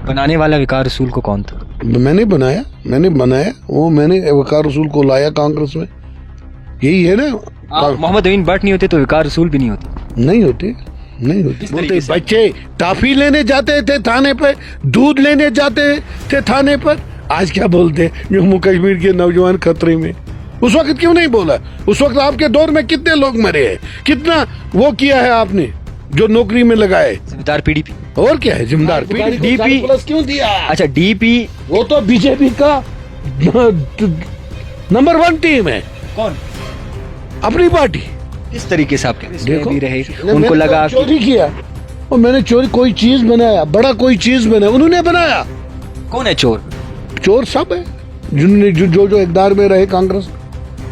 बनाने वाला वकार रसूल को कौन था? मैंने बनाया वो, मैंने वकार रसूल को लाया कांग्रेस में, यही है ना। मोहम्मद अमीन भट्ट नहीं होते तो वकार रसूल भी नहीं होते। नहीं होते। बोलते बच्चे टॉफी लेने जाते थे थाने पे, दूध लेने जाते थे थाने पर, आज क्या बोलते जम्मू कश्मीर के नौजवान खतरे में। उस वक्त क्यों नहीं बोला? उस वक्त आपके दौर में कितने लोग मरे हैं, कितना वो किया है आपने, जो नौकरी में लगाए। जिम्मेदार पीडीपी और क्या है जिम्मेदार डीपी प्लस क्यों दिया? अच्छा डीपी वो तो बीजेपी का नंबर 1 टीम है। कौन? अपनी पार्टी। किस तरीके से आप कह देखो भी रहे, उनको लगा चोरी किया और मैंने चोरी कोई चीज बनाया, बड़ा कोई चीज बनाया, उन्होंने बनाया। कौन है चोर? चोर सब है जिन्होंने जो इकदार में रहे कांग्रेस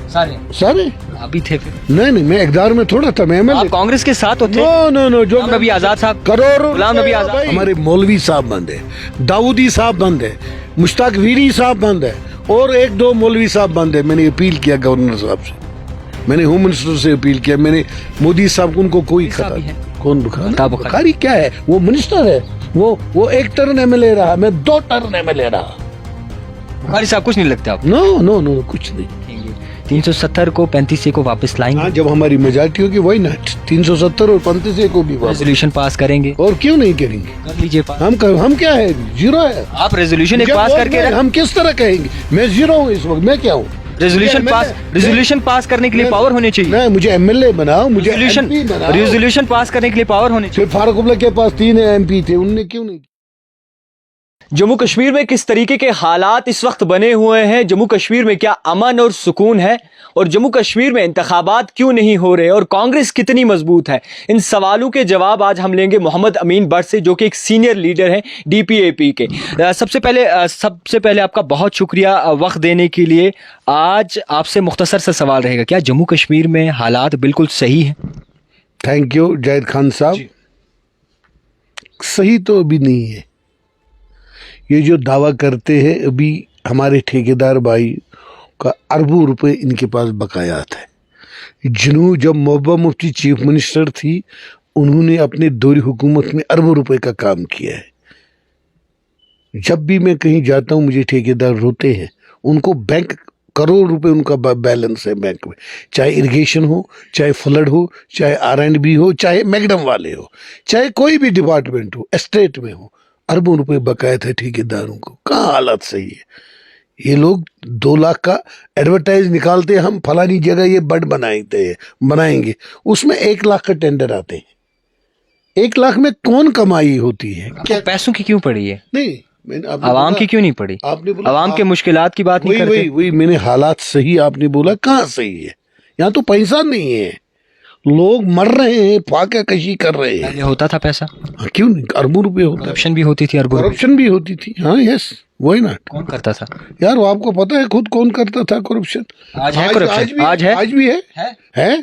सारे अभी थे फिर। नहीं मैं इकदार में थोड़ा था, मैं आप कांग्रेस के साथ होते? नो जो नबी आजाद साहब, करोड़ों गुलाम नबी आजाद, हमारे मौलवी साहब बंद है, दाऊदी साहब बंद है, मुश्ताक वीरी साहब बंद है और 1-2 मौलवी साहब बंद है। मैंने अपील किया गवर्नर साहब से, मैंने होम मिनिस्टर से अपील किया, मैंने मोदी साहब उनको कोई कौन बुखारी क्या है, वो मिनिस्टर है, वो 1 टर्न एमएलए रहा, मैं 2 टर्न एमएलए रहा। बुखारी साहब कुछ नहीं लगते आप? नो कुछ नहीं। 370 को 35 को वापस लाएंगे। हाँ, जब हमारी मेजॉरिटी होगी वही ना 370 और 35 को भी रेजोल्यूशन पास करेंगे। और क्यों नहीं करेंगे? कर लीजिए पास। हम क्या है, 0 है। आप रेजोल्यूशन एक पास करके हम किस तरह कहेंगे मैं 0 हूँ इस वक्त, मैं क्या हूँ? रेजोल्यूशन पास करने के लिए पावर होनी चाहिए। नहीं, मुझे एमएलए बनाओ, मुझे रेजोल्यूशन पास करने के लिए पावर होनी चाहिए। फारूक के पास 3 एमपी थे, उनने क्यों नहीं? जम्मू कश्मीर में किस तरीके के हालात इस वक्त बने हुए हैं, जम्मू कश्मीर में क्या अमन और सुकून है, और जम्मू कश्मीर में इंतखाबात क्यों नहीं हो रहे, और कांग्रेस कितनी मजबूत है, इन सवालों के जवाब आज हम लेंगे मोहम्मद अमीन भट्ट से, जो कि एक सीनियर लीडर हैं डीपीएपी के। सबसे पहले आपका बहुत शुक्रिया वक्त देने के लिए। आज आपसे मुख्तसर सा सवाल रहेगा, क्या जम्मू कश्मीर में हालात बिल्कुल सही हैं? थैंक यू जाहिद खान साहब। सही तो अभी नहीं है। ये जो दावा करते हैं, अभी हमारे ठेकेदार भाई का अरबों रुपए इनके पास बकायात है। जब महबूबा मुफ्ती चीफ मिनिस्टर थी, उन्होंने अपने दौरी हुकूमत में अरबों रुपए का काम किया है। जब भी मैं कहीं जाता हूँ मुझे ठेकेदार रोते हैं, उनको बैंक करोड़ रुपए उनका बैलेंस है बैंक में, चाहे इरिगेशन हो, चाहे फ्लड हो, चाहे R&B हो, चाहे मैगडम वाले हो, चाहे कोई भी डिपार्टमेंट हो, एस्टेट में हो, अरबों रुपए बकाया थे ठेकेदारों को। कहाँ हालत सही है? ये लोग 2 लाख का एडवर्टाइज निकालते हैं, हम फलानी जगह ये बड बनाएंगे, उसमें 1 लाख का टेंडर आते हैं। 1 लाख में कौन कमाई होती है? क्या पैसों की क्यों पड़ी है? नहीं, आवाम की क्यों नहीं पड़ी? आपने बोला आवाम के मुश्किलात की बात नहीं करते। वही मैंने हालात सही आपने बोला, कहाँ सही है? यहाँ तो पैसा नहीं है, लोग मर रहे हैं, फाका कशी कर रहे हैं। पहले होता था पैसा। क्यों नहीं? अरबों रुपए होता, करप्शन भी होती थी, करप्शन भी होती थी। हाँ यस, वही ना। कौन करता था यार? वो आपको पता है खुद कौन करता था करप्शन? आज है करप्शन, आज भी है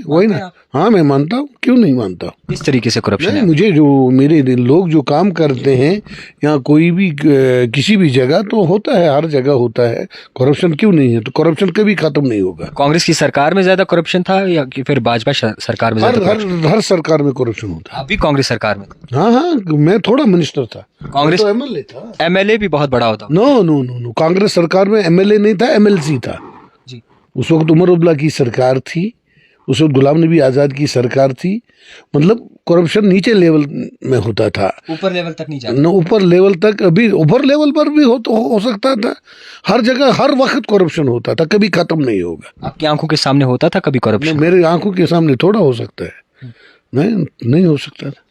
वही ना। हाँ मैं मानता हूँ, क्यों नहीं मानता हूँ। इस तरीके से करप्शन है। मुझे जो मेरे लोग जो काम करते हैं यहाँ कोई भी किसी भी जगह, तो होता है, हर जगह होता है करप्शन, क्यों नहीं है? तो करप्शन कभी खत्म नहीं होगा। कांग्रेस की सरकार में ज्यादा करप्शन था या कि फिर भाजपा सरकार में? हर सरकार में करप्शन होता है। अभी कांग्रेस सरकार में? हाँ, मैं थोड़ा मिनिस्टर था, कांग्रेस तो एमएलए था। एमएलए भी बहुत बड़ा होता। नो, कांग्रेस सरकार में एमएलए नहीं था, एमएलसी था जी। उस वक्त उमर अब्दुल्ला की सरकार थी, उस वक्त गुलाम नबी आजाद की सरकार थी। मतलब करप्शन नीचे लेवल में होता था, ऊपर लेवल तक नहीं जाता। ऊपर लेवल तक, अभी ऊपर लेवल पर भी हो सकता था। हर जगह हर वक्त करप्शन होता था, कभी खत्म नहीं होगा। आपकी आंखों के सामने होता था कभी करप्शन? मेरी आंखों के सामने थोड़ा हो सकता है, नहीं हो सकता था।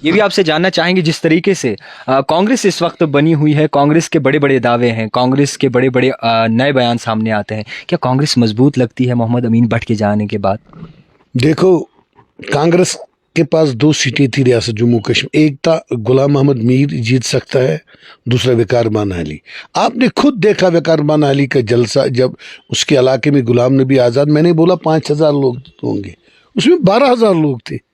ये भी आपसे जानना चाहेंगे, जिस तरीके से कांग्रेस इस वक्त बनी हुई है, कांग्रेस के बड़े बड़े दावे हैं, कांग्रेस के बड़े बड़े नए बयान सामने आते हैं, क्या कांग्रेस मजबूत लगती है मोहम्मद अमीन भट्ट के जाने के बाद? देखो, कांग्रेस के पास 2 सीटें थी रियासत जम्मू कश्मीर। एक था गुलाम मोहम्मद मीर जीत सकता है, दूसरा वकार बानो अली। आपने खुद देखा वकार बानो अली का जलसा, जब उसके इलाके में गुलाम नबी आज़ाद, मैंने बोला 5000 लोग होंगे, उसमें 12000 लोग थे।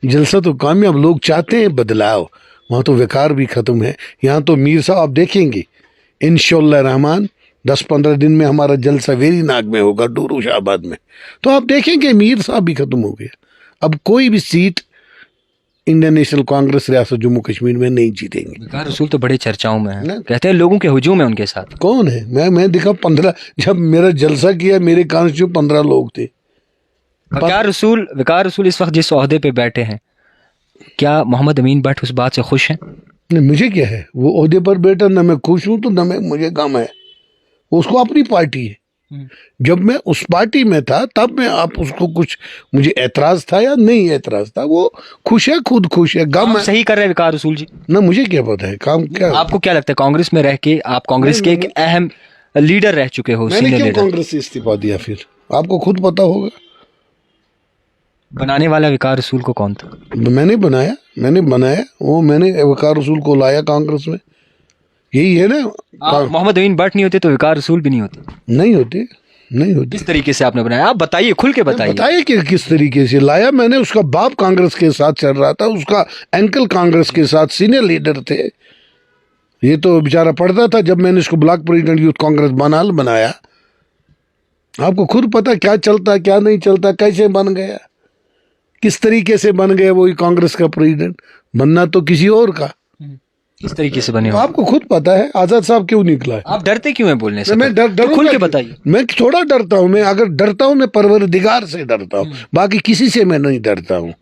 जलसा तो कामयाब, लोग चाहते हैं बदलाव, वहाँ तो वकार भी ख़त्म है। यहाँ तो मीर साहब आप देखेंगे इंशाअल्लाह रहमान 10-15 दिन में हमारा जलसा वेरी नाग में होगा, डूरू शाहबाद में, तो आप देखेंगे मीर साहब भी ख़त्म हो गया। अब कोई भी सीट इंडियन नेशनल कांग्रेस रियासत जम्मू कश्मीर में नहीं जीतेंगे। वकार रसूल तो बड़े चर्चाओं में है, ना? कहते हैं लोगों के हुजूम है उनके साथ। कौन है? मैं दिखा 15, जब मेरा जलसा किया मेरे कॉन्स्टिट्यूट 15 लोग थे। वकार रसूल इस वक्त जिस ओहदे पे बैठे हैं, क्या मोहम्मद अमीन भट्ट उस बात से खुश हैं? नहीं, मुझे क्या है, वो ओहदे पर बैठा, ना मैं खुश हूं तो ना मुझे गम है। उसको अपनी पार्टी है। जब मैं उस पार्टी में था तब मैं आप उसको कुछ मुझे एतराज था या नहीं एतराज था, वो खुश है, खुद खुश है, गम है। सही कर रहे हैं वकार रसूल जी? ना मुझे क्या पता है काम क्या। आपको क्या लगता है कांग्रेस में रह के आप कांग्रेस के एक अहम लीडर रह चुके हो, मैंने सीनियर क्यों लीडर, कांग्रेस से इस्तीफा दिया फिर? आपको खुद पता होगा। बनाने वाला वकार रसूल को कौन था? मैंने बनाया वो, मैंने वकार रसूल को लाया कांग्रेस में। यही है ना। मोहम्मद अमीन भट्ट नहीं होते तो वकार रसूल भी नहीं होते। नहीं होते। किस तरीके से आपने बनाया, आप बताइए, खुल के बताइए। बताइए कि किस तरीके से लाया मैंने। उसका बाप कांग्रेस के साथ चल रहा था, उसका अंकल कांग्रेस के साथ सीनियर लीडर थे। ये तो बेचारा पढ़ता था जब मैंने इसको ब्लॉक प्रेसिडेंट यूथ कांग्रेस बनाया। आपको खुद पता क्या चलता क्या नहीं चलता, कैसे बन गया, किस तरीके से बन गया वही कांग्रेस का प्रेसिडेंट। बनना तो किसी और का। किस तरीके से बने हो? आपको खुद पता है आजाद साहब क्यों निकला है। आप डरते क्यों हैं बोलने से? मैं तो खुल के बताइए। मैं थोड़ा डरता हूँ। मैं अगर डरता हूँ मैं परवरदिगार से डरता हूँ, बाकी किसी से मैं नहीं डरता हूँ।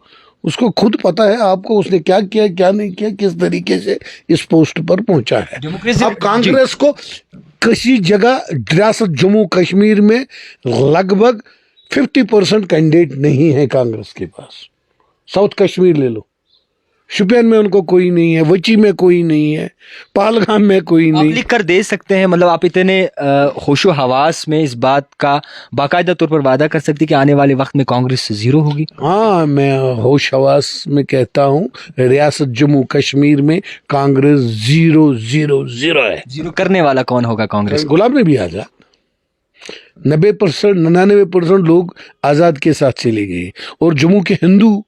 उसको खुद पता है आपको उसने क्या किया क्या नहीं किया, किस तरीके से इस पोस्ट पर पहुंचा है। अब कांग्रेस को किसी जगह रियासत जम्मू कश्मीर में लगभग 50% कैंडिडेट नहीं है कांग्रेस के पास। साउथ कश्मीर ले लो, शुपियन में उनको कोई नहीं है, वची में कोई नहीं है, पहलगाम में कोई नहीं। आप लिख कर दे सकते हैं, मतलब आप इतने होशो हवास में इस बात का बाकायदा तौर पर वादा कर सकते हैं कि आने वाले वक्त में कांग्रेस जीरो होगी? हाँ, मैं होश हवास में कहता हूँ रियासत जम्मू कश्मीर में कांग्रेस 0-0-0 है। जीरो करने वाला कौन होगा कांग्रेस? गुलाम नबी आजाद। 99% लोग आजाद के साथ चले गए और जम्मू के हिंदू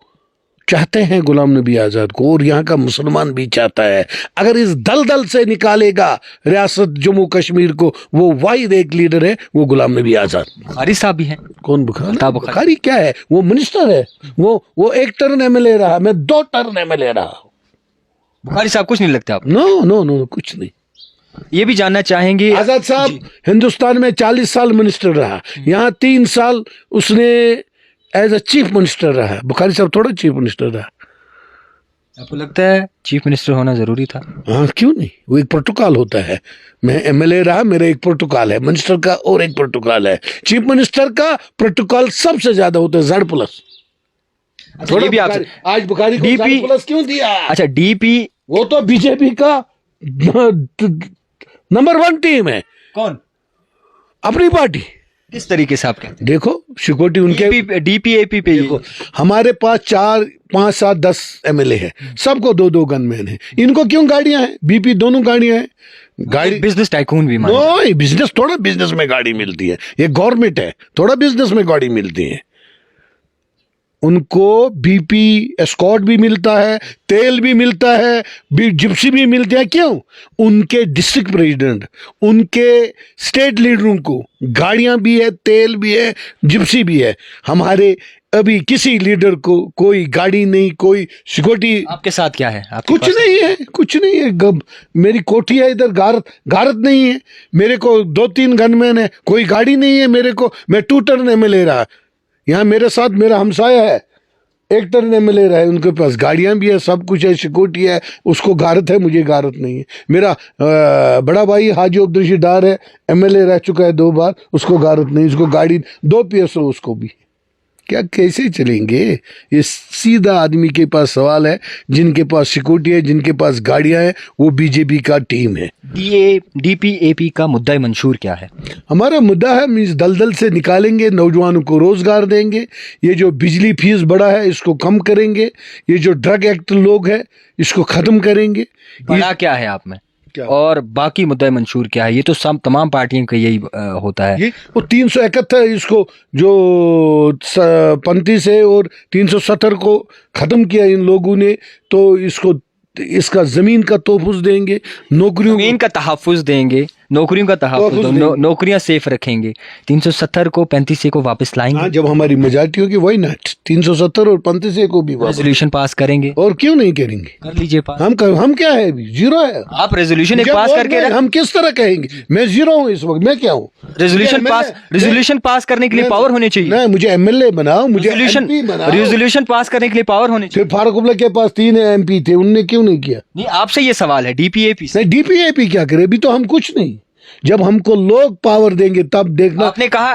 चाहते हैं गुलाम नबी आजाद को और यहाँ का मुसलमान भी चाहता है। अगर इस दलदल से निकालेगा रियासत जम्मू कश्मीर को, वो वाहिद एक लीडर है, वो गुलाम नबी आजाद। बुखारी साहब भी हैं। कौन बुखारी? बुखारी क्या है? वो मिनिस्टर है। वो 1 टर्न एमएलए रहा, मैं 2 टर्न एमएलए रहा। बुखारी साहब कुछ नहीं लगता आप? नो, कुछ नहीं। ये भी जानना चाहेंगे, आजाद साहब हिंदुस्तान में 40 साल मिनिस्टर रहा, यहाँ 3 साल उसने एज अ चीफ मिनिस्टर रहा। बुखारी साहब थोड़ा चीफ मिनिस्टर रहा। आपको लगता है चीफ मिनिस्टर होना जरूरी था? हाँ, क्यों नहीं? वो एक प्रोटोकॉल होता है। मैं एमएलए रहा, मेरा एक प्रोटोकॉल है, मिनिस्टर का और एक प्रोटोकॉल है। चीफ मिनिस्टर का प्रोटोकॉल सबसे ज्यादा होता है Z+। थोड़ी भी आप आज बुखारी को Z+ क्यों दिया? अच्छा, डीपी वो तो बीजेपी का नंबर 1 टीम है। कौन? अपनी पार्टी। किस तरीके से आप कहते हैं? देखो सिक्योरिटी उनके डीपीएपी पे देखो, हमारे पास 4, 5, 7, 10 एमएलए है, सबको 2-2 गनमैन है। इनको क्यों गाड़ियां हैं? BP दोनों गाड़ियां हैं। गाड़ी बिजनेस टाइकून भी मान। नो, बिजनेस थोड़ा बिजनेस में गाड़ी मिलती है, ये गवर्नमेंट है, थोड़ा बिजनेस में गाड़ी मिलती है। उनको BP एस्कॉर्ट भी मिलता है, तेल भी मिलता है, जिप्सी भी मिलती है। क्यों? उनके डिस्ट्रिक्ट प्रेसिडेंट, उनके स्टेट लीडरों को गाड़ियां भी है, तेल भी है, जिप्सी भी है। हमारे अभी किसी लीडर को कोई गाड़ी नहीं, कोई सिक्योरिटी। आपके साथ क्या है? कुछ नहीं है। मेरी कोठी है इधर, गारत नहीं है। मेरे को 2-3 गनमैन है, कोई गाड़ी नहीं है मेरे को। मैं 2 टर्न एमएलए रहा। यहाँ मेरे साथ मेरा हमसाया है, 1 टर्न एमएलए रहा है, उनके पास गाड़ियां भी है, सब कुछ है, सिक्योरिटी है। उसको गारत है, मुझे गारत नहीं है। मेरा बड़ा भाई हाजी अब्दुल डार है, एमएलए रह चुका है 2 बार, उसको गारत नहीं। उसको गाड़ी 2 PSO उसको भी। क्या कैसे चलेंगे? ये सीधा आदमी के पास सवाल है। जिनके पास सिक्योरिटी है, जिनके पास गाड़ियां हैं, वो बीजेपी का टीम है। डीपीएपी का मुद्दा मंशूर क्या है? हमारा मुद्दा है इस दलदल से निकालेंगे, नौजवानों को रोजगार देंगे, ये जो बिजली फीस बढ़ा है इसको कम करेंगे, ये जो ड्रग एक्ट लोग है इसको खत्म करेंगे। बड़ा क्या है आप में क्या? और बाकी मुद्दा मंशूर क्या है? ये तो तमाम पार्टियों का यही होता है। ये वो 371 इसको जो 35 है और 370 को खत्म किया इन लोगों ने, तो इसका जमीन का तोहफुज देंगे, नौकरियों जमीन का तहफ़्फ़ुज़ देंगे, नौकरियों का तहफ़्फ़ुज़, नौकरियां सेफ रखेंगे, 370 को 35 को वापस लाएंगे। हाँ, जब हमारी मेजॉरिटी होगी वही ना, 370 और 35 को भी वापस। रेजोल्यूशन पास करेंगे, और क्यों नहीं करेंगे? कर लीजिए पास। हम क्या है अभी? जीरो है। आप रेजोल्यूशन एक जब पास और करके हम किस तरह कहेंगे मैं जीरो हूँ इस वक्त? मैं क्या हूँ? रेजोल्यूशन पास करने के लिए पावर होने चाहिए। नहीं, मुझे एमएलए बनाओ, मुझे एमपी बनाओ। रेजोल्यूशन पास करने के लिए पावर होने चाहिए। फिर फारूक अब्दुल्ला के पास 3 एमपी थे, उनने क्यों नहीं किया? नहीं, आपसे ये सवाल है डीपीएपी से। नहीं, डीपीएपी क्या करे? अभी तो हम कुछ नहीं। जब हमको लोग पावर देंगे तब देखना। आपने कहा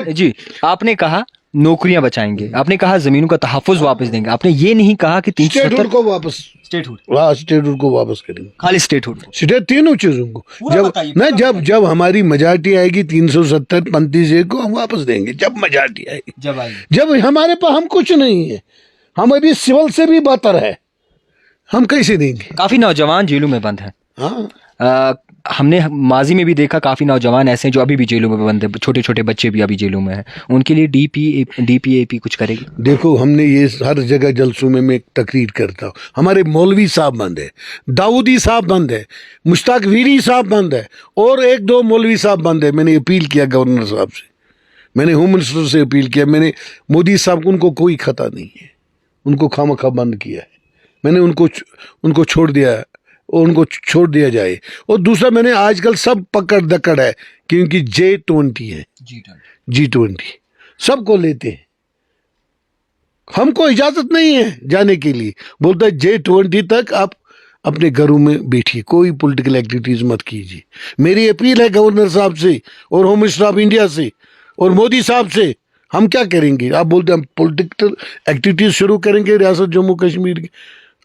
जी, आपने कहा नौकरियां बचाएंगे, आपने कहा जमीनों का तहफ़्फ़ुज़ वापस देंगे, आपने ये नहीं कहा कि स्टेटहुड को वापस, स्टेटहुड को वापस करेंगे, खाली स्टेटहुड, स्टेट तीनों चीजों को। जब हमारी मेजॉरिटी आएगी 370 35 को हम वापस देंगे। जब मेजॉरिटी आएगी, जब हमारे पास हम कुछ नहीं है, हम अभी सिविल से भी बदतर है, हम कैसे देंगे? काफी नौजवान जेलों में बंद है। हाँ, हमने माजी में भी देखा काफी नौजवान ऐसे हैं जो अभी भी जेलों में बंद है, छोटे छोटे बच्चे भी अभी जेलों में हैं। उनके लिए डीपीएपी कुछ करेगी? देखो, हमने ये हर जगह जलसों में मैं एक तकरीर करता हूँ, हमारे मौलवी साहब बंद है, दाऊदी साहब बंद है, मुश्ताक वीरी साहब बंद है, और 1-2 मौलवी साहब बंद है। मैंने अपील किया गवर्नर साहब से, मैंने होम मिनिस्टर से अपील किया, मैंने मोदी साहब को, उनको कोई खता नहीं है, उनको खामखा बंद किया है। मैंने उनको छोड़ दिया है, और उनको छोड़ दिया जाए। और दूसरा, मैंने आजकल सब पकड़ दकड़ है, क्योंकि G20 है, G20 सबको लेते हैं, हमको इजाजत नहीं है जाने के लिए। बोलता है G20 तक आप अपने घरों में बैठिए, कोई पॉलिटिकल एक्टिविटीज मत कीजिए। मेरी अपील है गवर्नर साहब से और होम मिनिस्टर ऑफ इंडिया से और मोदी साहब से। हम क्या करेंगे? आप बोलते हैं हम पॉलिटिकल एक्टिविटीज शुरू करेंगे रियासत जम्मू कश्मीर की।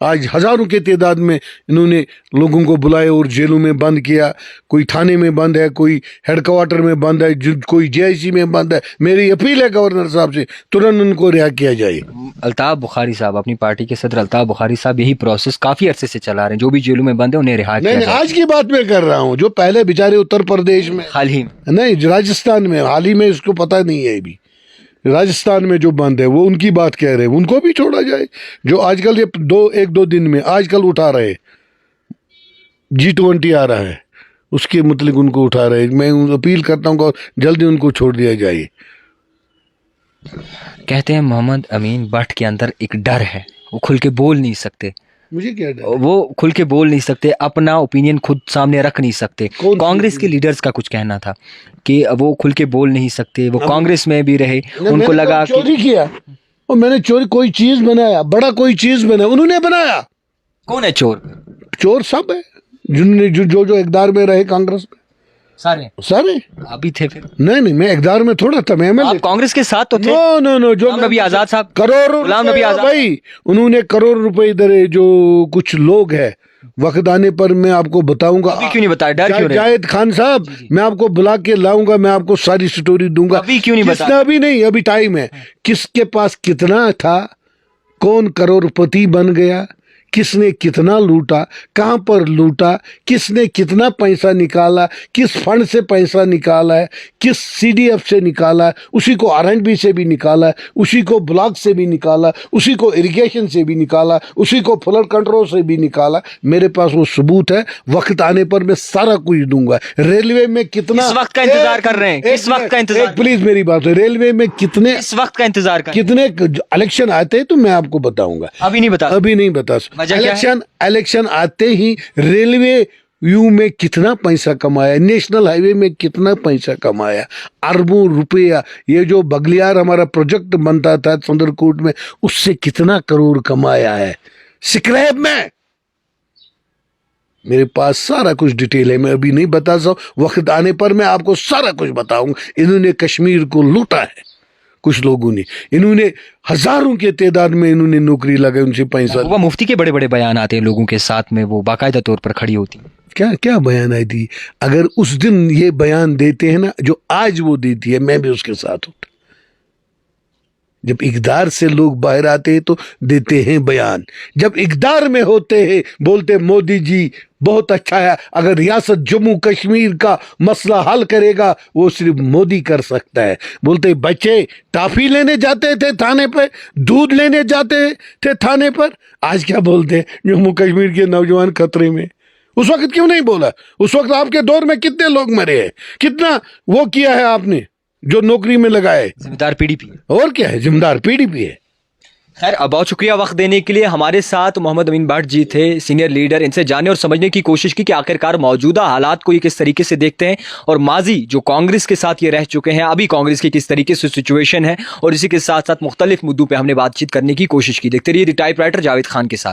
आज हजारों के तादाद में इन्होंने लोगों को बुलाए और जेलों में बंद किया। कोई थाने में बंद है, कोई हेडक्वार्टर में बंद है, कोई JIC में बंद है। मेरी अपील है गवर्नर साहब से, तुरंत उनको रिहा किया जाए। अल्ताफ बुखारी साहब, अपनी पार्टी के सदर अल्ताफ बुखारी साहब, यही प्रोसेस काफी अरसे से चला रहे हैं, जो भी जेलों में बंद है उन्हें रिहा किया जाए। आज की बात मैं कर रहा हूँ, जो पहले बेचारे उत्तर प्रदेश में, हाल ही नहीं राजस्थान में, हाल ही में, इसको पता नहीं है अभी, राजस्थान में जो बंद है वो उनकी बात कह रहे हैं, उनको भी छोड़ा जाए। जो आजकल ये 1-2 दिन में आजकल उठा रहे, G20 आ रहा है, उसके मतलब उनको उठा रहे। मैं अपील करता हूँ जल्दी उनको छोड़ दिया जाए। कहते हैं मोहम्मद अमीन भट्ट के अंदर एक डर है, वो खुल के बोल नहीं सकते। मुझे क्या डर? वो खुल के बोल नहीं सकते, अपना ओपिनियन खुद सामने रख नहीं सकते। कांग्रेस के लीडर्स का कुछ कहना था कि वो खुल के बोल नहीं सकते, वो कांग्रेस में भी रहे, उनको लगा चोरी किया, और मैंने चोरी कोई चीज बनाया, बड़ा कोई चीज बनाया, उन्होंने बनाया। कौन है चोर? चोर सब है, जिन्होंने जो इकदार में रहे कांग्रेस में, सारे अभी थे। फिर नहीं, मैं इकदार में थोड़ा था, मैं आप कांग्रेस के साथ तो थे। नो, जो नबी आजाद साहब, गुलाम नबी आजाद भाई, उन्होंने करोड़ रुपए इधर, जो कुछ लोग है, वक्त आने पर मैं आपको बताऊंगा। अभी क्यों नहीं बताया? डर क्यों? जाहिद खान साहब, मैं आपको बुला के लाऊंगा, मैं आपको सारी स्टोरी दूंगा। अभी क्यों नहीं बताया? अभी नहीं, अभी टाइम है। किसके पास कितना था, कौन करोड़पति बन गया, किसने कितना लूटा, कहाँ पर लूटा, किसने कितना पैसा निकाला, किस फंड से पैसा निकाला है, किस CDF से निकाला है, उसी को RNB से भी निकाला है, उसी को ब्लॉक से भी निकाला, उसी को इरिगेशन से भी निकाला, उसी को फ्लड कंट्रोल से भी निकाला। मेरे पास वो सबूत है, वक्त आने पर मैं सारा कुछ दूंगा। रेलवे में कितना, इस वक्त का इंतजार कर रहे हैं, इस वक्त का इंतजार, प्लीज मेरी बात है, रेलवे में कितने, इस वक्त का इंतजार कर, कितने इलेक्शन आते हैं तो मैं आपको बताऊंगा। अभी नहीं बता। इलेक्शन आते ही रेलवे यू में कितना पैसा कमाया, नेशनल हाईवे में कितना पैसा कमाया, अरबों रुपया। ये जो बगलियार हमारा प्रोजेक्ट बनता था सुंदरकोट में, उससे कितना करोड़ कमाया है स्क्रैप में। मेरे पास सारा कुछ डिटेल है, मैं अभी नहीं बता सकता, वक्त आने पर मैं आपको सारा कुछ बताऊंगा। इन्होंने कश्मीर को लूटा है, कुछ लोगों ने, इन्होंने हजारों के तादाद में इन्होंने नौकरी लगाई, उनसे पैसा। वो मुफ्ती के बड़े बड़े बयान आते हैं लोगों के साथ में, वो बाकायदा तौर पर खड़ी होती। क्या बयान आई थी? अगर उस दिन ये बयान देते हैं ना जो आज वो देती है, मैं भी उसके साथ होता। जब इकदार से लोग बाहर आते हैं तो देते हैं बयान, जब इकदार में होते हैं बोलते मोदी जी बहुत अच्छा है, अगर रियासत जम्मू कश्मीर का मसला हल करेगा वो सिर्फ मोदी कर सकता है। बोलते बच्चे टॉफी लेने जाते थे थाने पे, दूध लेने जाते थे थाने पर, आज क्या बोलते हैं जम्मू कश्मीर के नौजवान खतरे में, उस वक्त क्यों नहीं बोला? उस वक्त आपके दौर में कितने लोग मरे हैं, कितना वो किया है आपने जो नौकरी में लगाए? जिम्मेदार पीडीपी है। और क्या है, जिम्मेदार पीडीपी है। खैर, बहुत शुक्रिया वक्त देने के लिए। हमारे साथ मोहम्मद अमीन भट्ट जी थे, सीनियर लीडर। इनसे जानने और समझने की कोशिश की कि आखिरकार मौजूदा हालात को ये किस तरीके से देखते हैं और माजी जो कांग्रेस के साथ ये रह चुके हैं, अभी कांग्रेस की किस तरीके से सिचुएशन है, और इसी के साथ साथ मुख्तलिफ मुद्दों पर हमने बातचीत करने की कोशिश की। देखते रहिए द टाइपराइटर जावेद खान के साथ।